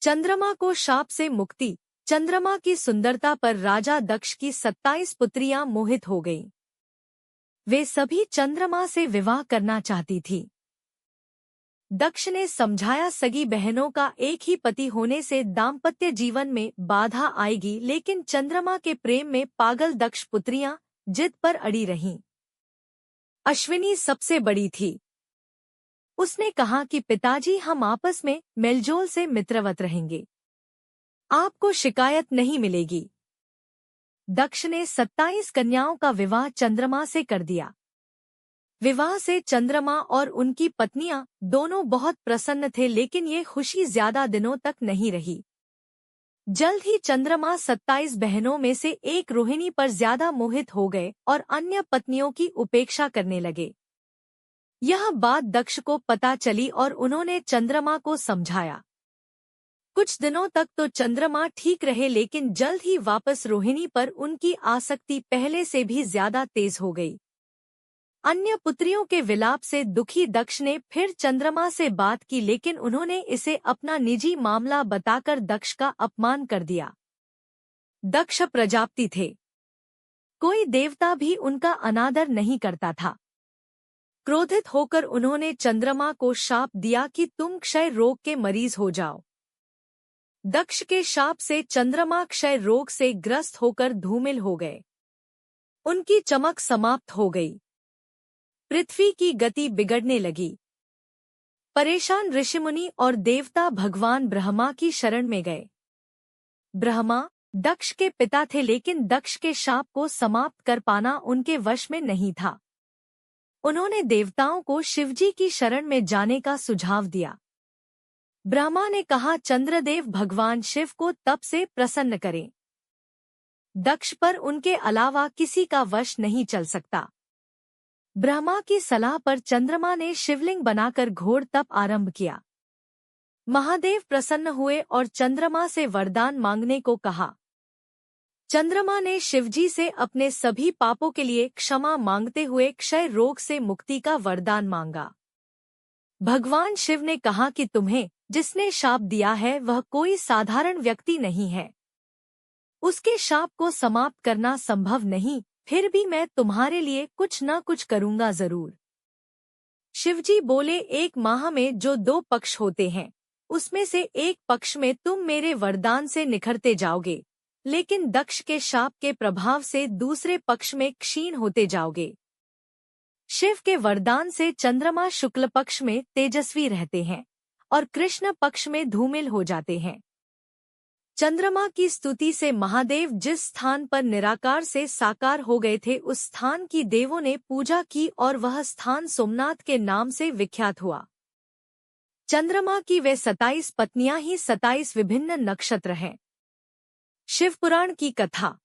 चंद्रमा को शाप से मुक्ति। चंद्रमा की सुंदरता पर राजा दक्ष की 27 पुत्रियां मोहित हो गईं। वे सभी चंद्रमा से विवाह करना चाहती थीं। दक्ष ने समझाया सगी बहनों का एक ही पति होने से दाम्पत्य जीवन में बाधा आएगी, लेकिन चंद्रमा के प्रेम में पागल दक्ष पुत्रियां जिद पर अड़ी रहीं। अश्विनी सबसे बड़ी थी। उसने कहा कि पिताजी, हम आपस में मेलजोल से मित्रवत रहेंगे, आपको शिकायत नहीं मिलेगी। दक्ष ने 27 कन्याओं का विवाह चंद्रमा से कर दिया। विवाह से चंद्रमा और उनकी पत्नियां दोनों बहुत प्रसन्न थे, लेकिन ये खुशी ज्यादा दिनों तक नहीं रही। जल्द ही चंद्रमा 27 बहनों में से एक रोहिणी पर ज्यादा मोहित हो गए और अन्य पत्नियों की उपेक्षा करने लगे। यह बात दक्ष को पता चली और उन्होंने चंद्रमा को समझाया। कुछ दिनों तक तो चंद्रमा ठीक रहे, लेकिन जल्द ही वापस रोहिणी पर उनकी आसक्ति पहले से भी ज्यादा तेज हो गई। अन्य पुत्रियों के विलाप से दुखी दक्ष ने फिर चंद्रमा से बात की, लेकिन उन्होंने इसे अपना निजी मामला बताकर दक्ष का अपमान कर दिया। दक्ष प्रजापति थे, कोई देवता भी उनका अनादर नहीं करता था। क्रोधित होकर उन्होंने चंद्रमा को शाप दिया कि तुम क्षय रोग के मरीज हो जाओ। दक्ष के शाप से चंद्रमा क्षय रोग से ग्रस्त होकर धूमिल हो गए। उनकी चमक समाप्त हो गई। पृथ्वी की गति बिगड़ने लगी। परेशान ऋषिमुनि और देवता भगवान ब्रह्मा की शरण में गए। ब्रह्मा दक्ष के पिता थे, लेकिन दक्ष के शाप को समाप्त कर पाना उनके वश में नहीं था। उन्होंने देवताओं को शिवजी की शरण में जाने का सुझाव दिया। ब्रह्मा ने कहा, चंद्रदेव भगवान शिव को तप से प्रसन्न करें। दक्ष पर उनके अलावा किसी का वश नहीं चल सकता। ब्रह्मा की सलाह पर चंद्रमा ने शिवलिंग बनाकर घोर तप आरंभ किया। महादेव प्रसन्न हुए और चंद्रमा से वरदान मांगने को कहा। चंद्रमा ने शिवजी से अपने सभी पापों के लिए क्षमा मांगते हुए क्षय रोग से मुक्ति का वरदान मांगा। भगवान शिव ने कहा कि तुम्हें जिसने शाप दिया है वह कोई साधारण व्यक्ति नहीं है। उसके शाप को समाप्त करना संभव नहीं, फिर भी मैं तुम्हारे लिए कुछ न कुछ करूंगा जरूर। शिवजी बोले, एक माह में जो 2 पक्ष होते हैं, उसमें से एक पक्ष में तुम मेरे वरदान से निखरते जाओगे, लेकिन दक्ष के शाप के प्रभाव से दूसरे पक्ष में क्षीण होते जाओगे। शिव के वरदान से चंद्रमा शुक्ल पक्ष में तेजस्वी रहते हैं और कृष्ण पक्ष में धूमिल हो जाते हैं। चंद्रमा की स्तुति से महादेव जिस स्थान पर निराकार से साकार हो गए थे, उस स्थान की देवों ने पूजा की और वह स्थान सोमनाथ के नाम से विख्यात हुआ। चंद्रमा की वे 27 पत्नियां ही 27 विभिन्न नक्षत्र हैं। शिवपुराण की कथा।